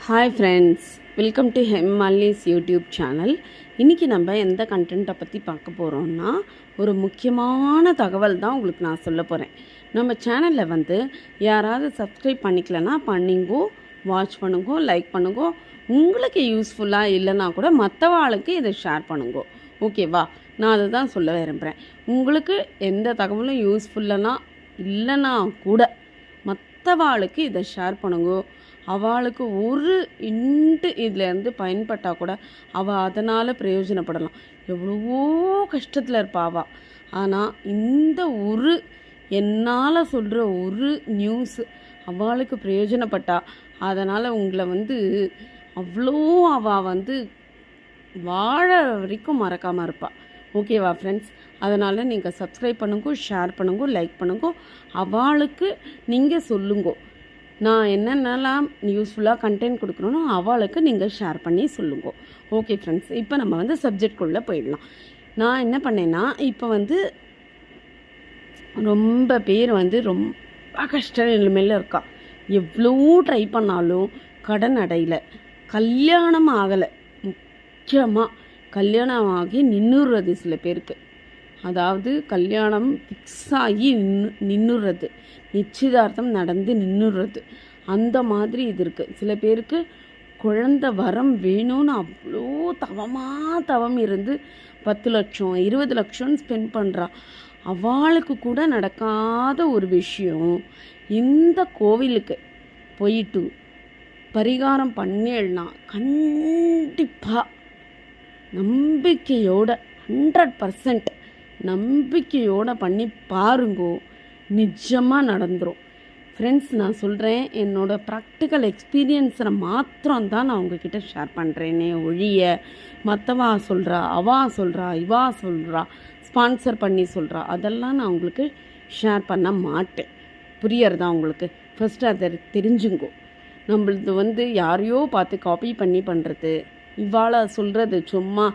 Hi friends, welcome to ஹெம்மாலிஸ் YouTube channel. இன்றைக்கி நம்ம எந்த கண்டென்ட்டை பற்றி பார்க்க போகிறோம்னா, ஒரு முக்கியமான தகவல் தான் உங்களுக்கு நான் சொல்ல போகிறேன். நம்ம சேனலில் யாராவது சப்ஸ்கிரைப் பண்ணிக்கலன்னா பண்ணிங்கோ, வாட்ச் பண்ணுங்கோ, லைக் பண்ணுங்கோ. உங்களுக்கு யூஸ்ஃபுல்லாக இல்லைன்னா கூட மற்றவாளுக்கு இதை ஷேர் பண்ணுங்கோ. ஓகேவா? நான் அதை தான் சொல்ல விரும்புகிறேன். உங்களுக்கு எந்த தகவலும் யூஸ்ஃபுல்லானா இல்லைன்னா கூட மற்றவாளுக்கு இதை ஷேர் பண்ணுங்கோ. அவளுக்கு ஒரு இன்ட்டு இதிலேருந்து பயன்பட்டால் கூட அவள் அதனால் பிரயோஜனப்படலாம். எவ்வளவோ கஷ்டத்தில் இருப்பா அவள். ஆனால் இந்த ஒரு என்னால் சொல்கிற ஒரு நியூஸ் அவளுக்கு பிரயோஜனப்பட்டா அதனால் உங்களை அவ்வளோ அவள் வாழ வரைக்கும் மறக்காமல் இருப்பாள். ஓகேவா ஃப்ரெண்ட்ஸ்? அதனால் நீங்கள் சப்ஸ்கிரைப் பண்ணுங்கோ, ஷேர் பண்ணுங்கோ, லைக் பண்ணுங்கோ. அவளுக்கு நீங்கள் சொல்லுங்கோ. நான் என்னென்னலாம் யூஸ்ஃபுல்லாக கண்டென்ட் கொடுக்குறோனோ அவளுக்கு நீங்கள் ஷேர் பண்ணி சொல்லுங்க. ஓகே ஃப்ரெண்ட்ஸ், இப்போ நம்ம சப்ஜெக்ட்குள்ளே போயிடலாம். நான் என்ன பண்ணேன்னா, இப்போ ரொம்ப பேர் ரொம்ப கஷ்ட நிலைமையில் இருக்கா. எவ்வளோ ட்ரை பண்ணாலும் கடன் அடையலை, கல்யாணம் ஆகலை. முக்கியமாக கல்யாணம் ஆகி நின்றுறது சில பேருக்கு. அதாவது கல்யாணம் ஃபிக்ஸ் ஆகி நின்றுறது, நிச்சயதார்த்தம் நடந்து நின்றுறது, அந்த மாதிரி இது இருக்குது. சில பேருக்கு குழந்தை வரம் வேணும்னு அவ்வளோ தவம் இருந்து 10 லட்சம் 20 லட்சம்னு ஸ்பெண்ட் பண்ணுறா. அவளுக்கு கூட நடக்காத ஒரு விஷயம். இந்த கோவிலுக்கு போயிட்டு பரிகாரம் பண்ணிடலாம். கண்டிப்பாக நம்பிக்கையோட 100% நம்பிக்கையோடு பண்ணி பாருங்கோ, நிஜமாக நடந்துடும். ஃப்ரெண்ட்ஸ், நான் சொல்கிறேன், என்னோடய ப்ராக்டிக்கல் எக்ஸ்பீரியன்ஸை மாத்திரம்தான் நான் உங்ககிட்ட ஷேர் பண்ணுறேனே ஒழிய மற்றவா சொல்கிறா, அவா சொல்கிறா, இவா சொல்கிறா, ஸ்பான்சர் பண்ணி சொல்கிறா, அதெல்லாம் நான் உங்களுக்கு ஷேர் பண்ண மாட்டேன். புரியறதா உங்களுக்கு? ஃபஸ்ட்டு அதை தெரிஞ்சுங்கோ. நம்மளது யாரையோ பார்த்து காப்பி பண்ணி பண்ணுறது, இவாளை சொல்கிறது சும்மா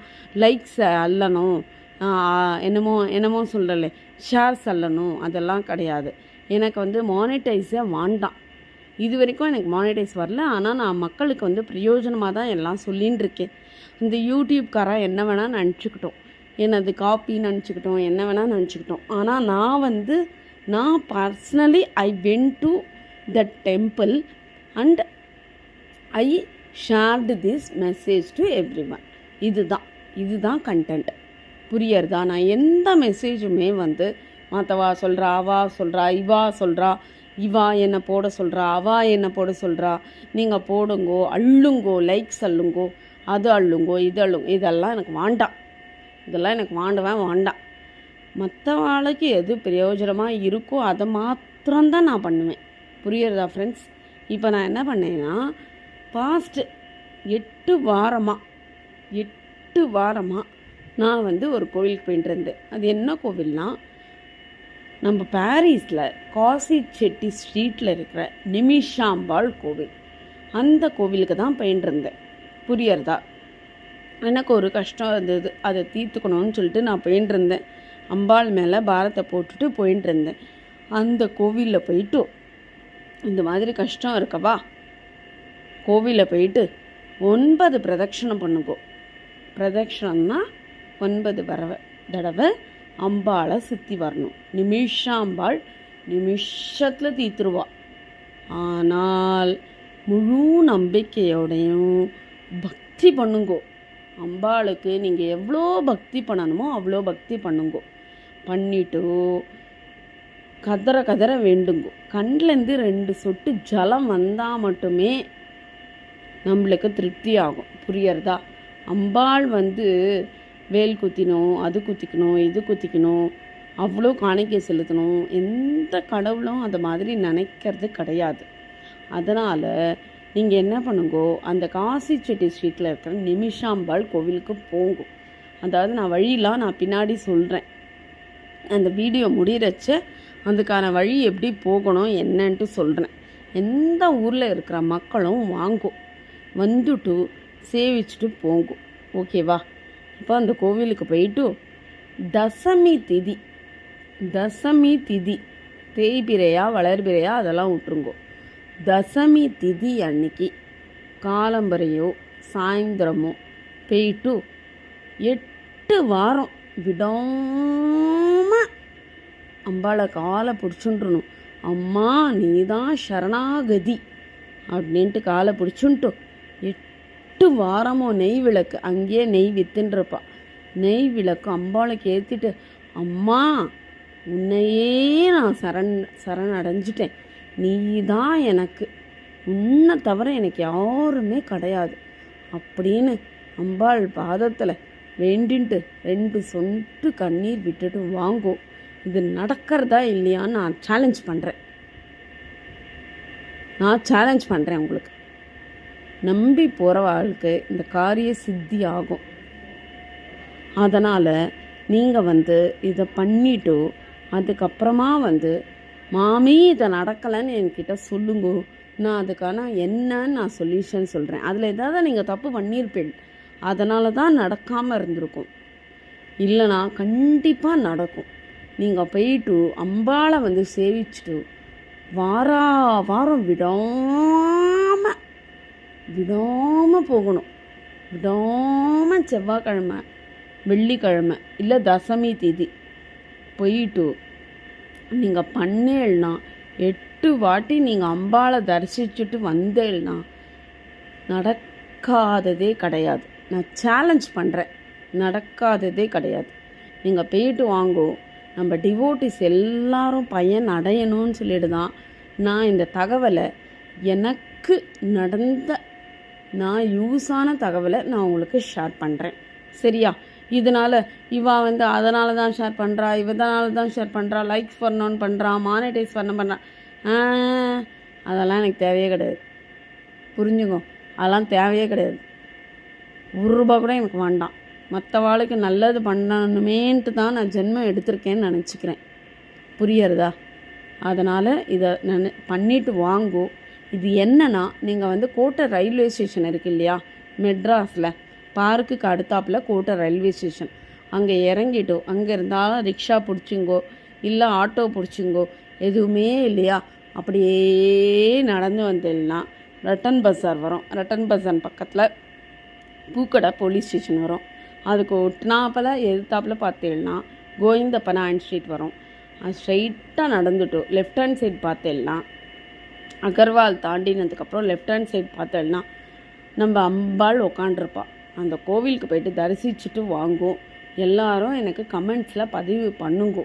லைக்ஸை அல்லணும், என்னமோ சொல்லலை, ஷேர்ஸ் அல்லணும், அதெல்லாம் கிடையாது. எனக்கு மானிட்டைஸே வேண்டாம். இது வரைக்கும் எனக்கு மானிட்டைஸ் வரல. ஆனால் நான் மக்களுக்கு பிரயோஜனமாக தான் எல்லாம் சொல்லின்னு இருக்கேன். இந்த யூடியூப்காரன் என்ன வேணால் நினச்சிக்கிட்டோம், என்னது காப்பின்னு நினச்சிக்கிட்டோம், என்ன வேணால் நினச்சிக்கிட்டோம். ஆனால் நான் personally I went to the temple and I shared this message to everyone. இதுதான் கண்டென்ட். புரியறதா? நான் எந்த மெசேஜுமே மற்றவா சொல்கிறா, அவா சொல்கிறா, இவா சொல்கிறா, இவா என்னை போட சொல்கிறா, அவா என்னை போட சொல்கிறா, நீங்கள் போடுங்கோ, அள்ளுங்கோ, லைக்ஸ் அள்ளுங்கோ, அது அள்ளுங்கோ, இது அள்ளுங்கோ, இதெல்லாம் எனக்கு வேண்டாம். இதெல்லாம் எனக்கு வேண்டாம். மற்றவாளுக்கு எது பிரயோஜனமாக இருக்கோ அதை மாத்திரம்தான் நான் பண்ணுவேன். புரியறதா ஃப்ரெண்ட்ஸ்? இப்போ நான் என்ன பண்ணேன்னா, பாஸ்ட்டு 8 வாரமாக நான் ஒரு கோவிலுக்கு போயிட்டு இருந்தேன். அது என்ன கோவில்னா, நம்ம பாரிஸில் காசி செட்டி ஸ்ட்ரீட்டில் இருக்கிற நிமிஷாம்பாள் கோவில். அந்த கோவிலுக்கு தான் போயிட்டு இருந்தேன். புரியறதா? எனக்கு ஒரு கஷ்டம் இருந்தது, அதை தீர்த்துக்கணும்னு சொல்லிட்டு நான் போயிட்டு இருந்தேன். அம்பாள் மேலே பாரத்தை போட்டுட்டு போயிட்டு இருந்தேன். அந்த கோவிலில் போயிட்டு இந்த மாதிரி கஷ்டம் இருக்கவா, கோவிலில் போயிட்டு 9 பிரதட்சணம் பண்ணுங்கோ. பிரதட்சணம்னா 9 தடவை அம்பாளை சுற்றி வரணும். நிமிஷாம்பாள் நிமிஷத்தில் தீத்துருவா. ஆனால் முழு நம்பிக்கையோடையும் பக்தி பண்ணுங்கோ. அம்பாளுக்கு நீங்கள் எவ்வளோ பக்தி பண்ணணுமோ அவ்வளோ பக்தி பண்ணுங்கோ. பண்ணிட்டு கதற வேண்டுங்கோ. கண்லேருந்து 2 சொட்டு ஜலம் வந்தால் மட்டுமே நம்மளுக்கு திருப்தி ஆகும். புரியறதா? அம்பாள் வேல் குத்தினோம், அது குத்திக்கணும், இது குத்திக்கணும், அவ்வளோ காணிக்கை செலுத்தணும், எந்த கடவுளும் அந்த மாதிரி நினைக்கிறது கிடையாது. அதனால் நீங்கள் என்ன பண்ணுங்கோ, அந்த காசி செட்டி ஸ்ட்ரீட்டில் இருக்கிற நிமிஷாம்பாள் கோவிலுக்கு போங்கோ. அதாவது நான் பின்னாடி சொல்கிறேன். அந்த வீடியோ முடிகிறச்ச அதுக்கான வழி எப்படி போகணும் என்னன்ட்டு சொல்கிறேன். எந்த ஊரில் இருக்கிற மக்களும் வாங்கோ, வந்துட்டு சேவிச்சுட்டு போங்கோ. ஓகேவா? இப்போ அந்த கோவிலுக்கு போயிட்டு தசமி திதி தேய்பிரையா வளர்பிரையா அதெல்லாம் விட்டுருங்கோ. தசமி திதி அன்னைக்கு காலம்பரையோ சாயந்தரமோ போயிட்டு 8 வாரம் விடாமல் அம்பாளை காலை பிடிச்சுட்டுணும். அம்மா நீதான் சரணாகதி அப்படின்ட்டு காலை பிடிச்சுன்ட்டு 8 வாரமும் நெய் விளக்கு, அங்கேயே நெய் வித்துன்ருப்பா, நெய் விளக்கு அம்பாளுக்கு ஏற்றிட்டு, அம்மா உன்னையே நான் சரணடைஞ்சிட்டேன், நீ தான் எனக்கு, உன்னை தவிர எனக்கு யாருமே கிடையாது அப்படின்னு அம்பாள் பாதத்தில் வேண்டின்ட்டு 2 சொட்டு கண்ணீர் விட்டுட்டு வாங்கோ. இது நடக்கிறதா இல்லையான்னு நான் சேலஞ்ச் பண்ணுறேன் உங்களுக்கு. நம்பி போகிற வாழ்க்கை இந்த காரிய சித்தி ஆகும். அதனால் நீங்கள் இதை பண்ணிவிட்டு அதுக்கப்புறமா மாமி இதை நடக்கலைன்னு என்கிட்ட சொல்லுங்க, நான் அதுக்கான என்னன்னு நான் சொல்யூஷன் சொல்கிறேன். அதில் ஏதாவது நீங்கள் தப்பு பண்ணியிருப்பேன், அதனால தான் நடக்காமல் இருந்திருக்கும். இல்லைனா கண்டிப்பாக நடக்கும். நீங்கள் போயிட்டு அம்பாளை சேவிச்சுட்டு வாரம் விடாமல் போகணும். விடாமல் செவ்வாய்க்கிழமை, வெள்ளிக்கிழமை இல்லை தசமி தேதி போயிட்டு நீங்கள் பண்ணேன்னா 8 வாட்டி நீங்கள் அம்பாளை தரிசிச்சுட்டு வந்தேன்னா நடக்காததே கிடையாது. நான் சேலஞ்ச் பண்ணுறேன், நடக்காததே கிடையாது. நீங்கள் போயிட்டு வாங்கோ. நம்ம டிவோட்டிஸ் எல்லாரும் பயன் அடையணும்னு சொல்லிட்டு தான் நான் இந்த தகவலை, எனக்கு நடந்த நான் யூஸான தகவலை நான் உங்களுக்கு ஷேர் பண்ணுறேன். சரியா? இதனால் இவா அதனால தான் ஷேர் பண்ணுறா, இதனால தான் ஷேர் பண்ணுறா, லைக்ஸ் பண்ணணுன்னு பண்ணுறா, மானிட்டைஸ் பண்ணுறா, அதெல்லாம் எனக்கு தேவையே கிடையாது. புரிஞ்சுங்க, அதெல்லாம் தேவையே கிடையாது. ₹1 கூட எனக்கு வேண்டாம். மற்ற வாழ்க்கை நல்லது பண்ணணுமேன்ட்டு தான் நான் ஜென்மம் எடுத்திருக்கேன்னு நினச்சிக்கிறேன். புரியறதா? அதனால் இதை பண்ணிவிட்டு வாங்கோ. இது என்னன்னா, நீங்கள் கோட்டை ரயில்வே ஸ்டேஷன் இருக்குது இல்லையா, மெட்ராஸில் பார்க்குக்கு அடுத்தாப்பில் கோட்டை ரயில்வே ஸ்டேஷன், அங்கே இறங்கிட்டோ அங்கே இருந்தாலும் ரிக்ஷா பிடிச்சிங்கோ இல்லை ஆட்டோ பிடிச்சிங்கோ, எதுவுமே இல்லையா, அப்படியே நடந்து வந்தேன்னா ரட்டன் பஸார் வரும். ரட்டன் பஸார் பக்கத்தில் பூக்கடை போலீஸ் ஸ்டேஷன் வரும். அதுக்கு ஒட்டினாப்பில் எதிர்த்தாப்பில் பார்த்தேன்னா கோவிந்தப்பநாயன் ஸ்ட்ரீட் வரும். அது ஸ்ட்ரைட்டாக நடந்துட்டோ லெஃப்ட் ஹேண்ட் சைட் பார்த்தேன்னா அகர்வால் தாண்டினதுக்கப்புறம் லெஃப்ட் ஹேண்ட் சைட் பார்த்தேன்னா நம்ம அம்பாள் உக்காண்டிருப்பா. அந்த கோவிலுக்கு போயிட்டு தரிசிச்சுட்டு வாங்கும். எல்லாரும் எனக்கு கமெண்ட்ஸில் பதிவு பண்ணுங்கோ.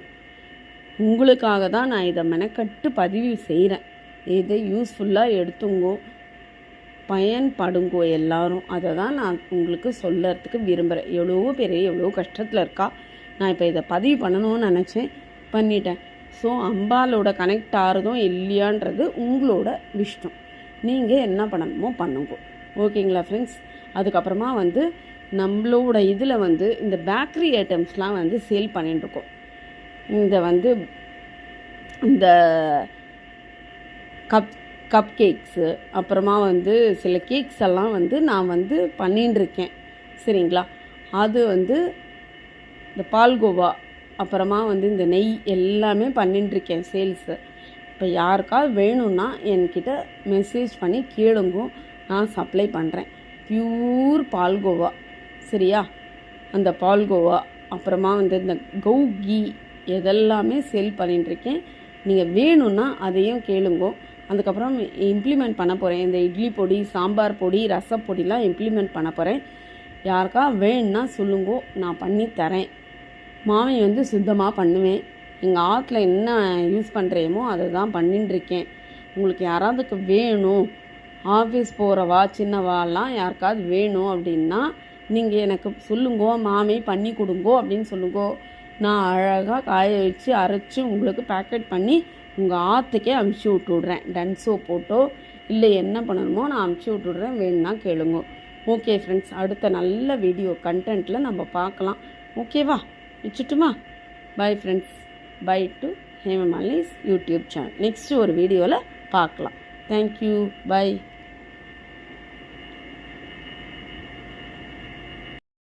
உங்களுக்காக தான் நான் இதை மெனக்கட்டு பதிவு செய்கிறேன். இதை யூஸ்ஃபுல்லாக எடுத்துங்கோ, பயன்படுங்கோ எல்லாரும். அதை தான் நான் உங்களுக்கு சொல்லறதுக்கு விரும்புகிறேன். எவ்வளோ பேர் எவ்வளோ கஷ்டத்தில் இருக்கா. நான் இப்போ இதை பதிவு பண்ணணும்னு நினச்சேன், பண்ணிட்டேன். ஸோ அம்பாலோட கனெக்ட் ஆகிறதும் இல்லையான்றது உங்களோட விஷயம். நீங்கள் என்ன பண்ணணுமோ பண்ணுங்க. ஓகேங்களா ஃப்ரெண்ட்ஸ்? அதுக்கப்புறமா நம்மளோட இதில் இந்த பேக்கரி ஐட்டம்ஸ்லாம் சேல் பண்ணிட்டுருக்கோம். இந்த கப் கேக்ஸு, அப்புறமா சில கேக்ஸ் எல்லாம் நான் பண்ணிட்டுருக்கேன். சரிங்களா? அது இந்த பால்கோவா, அப்புறமா இந்த நெய் எல்லாமே பண்ணிட்டுருக்கேன் சேல்ஸு. இப்போ யாருக்காவது வேணும்னா என்கிட்ட மெசேஜ் பண்ணி கேளுங்க, நான் சப்ளை பண்ணுறேன். பியூர் பால்கோவா. சரியா? அந்த பால்கோவா, அப்புறமா இந்த கௌ கீ எதெல்லாமே சேல் பண்ணிட்டுருக்கேன். நீங்கள் வேணும்னா அதையும் கேளுங்க. அதுக்கப்புறம் இம்ப்ளிமெண்ட் பண்ண போகிறேன். இந்த இட்லி பொடி, சாம்பார் பொடி, ரசப்பொடிலாம் இம்ப்ளிமெண்ட் பண்ண போகிறேன். யாருக்கா வேணும்னா சொல்லுங்கோ, நான் பண்ணி தரேன். மாமி சுத்தமாக பண்ணுவேன். எங்கள் ஆற்றுல என்ன யூஸ் பண்ணுறேமோ அதை தான் பண்ணிட்டுருக்கேன். உங்களுக்கு யாராவதுக்கு வேணும், ஆஃபீஸ் போகிறவா சின்னவாலாம் யாருக்காவது வேணும் அப்படின்னா நீங்கள் எனக்கு சொல்லுங்கோ, மாமி பண்ணி கொடுங்கோ அப்படின்னு சொல்லுங்கோ. நான் அழகாக காய வச்சு அரைச்சி உங்களுக்கு பேக்கெட் பண்ணி உங்கள் ஆற்றுக்கே அமுச்சு விட்டுவிட்றேன். டன்ஸோ போட்டோ இல்லை என்ன பண்ணணுமோ நான் அமுச்சு விட்டுவிட்றேன். வேணும்னா கேளுங்க. ஓகே ஃப்ரெண்ட்ஸ், அடுத்த நல்ல வீடியோ கண்டென்ட்டில் நம்ம பார்க்கலாம். ஓகேவா? வச்சுட்டுமா? Bye friends. பை டு ஹேமமாலினிஸ் யூடியூப் சேனல். நெக்ஸ்ட்டு ஒரு வீடியோவில் பார்க்கலாம். தேங்க்யூ. பை.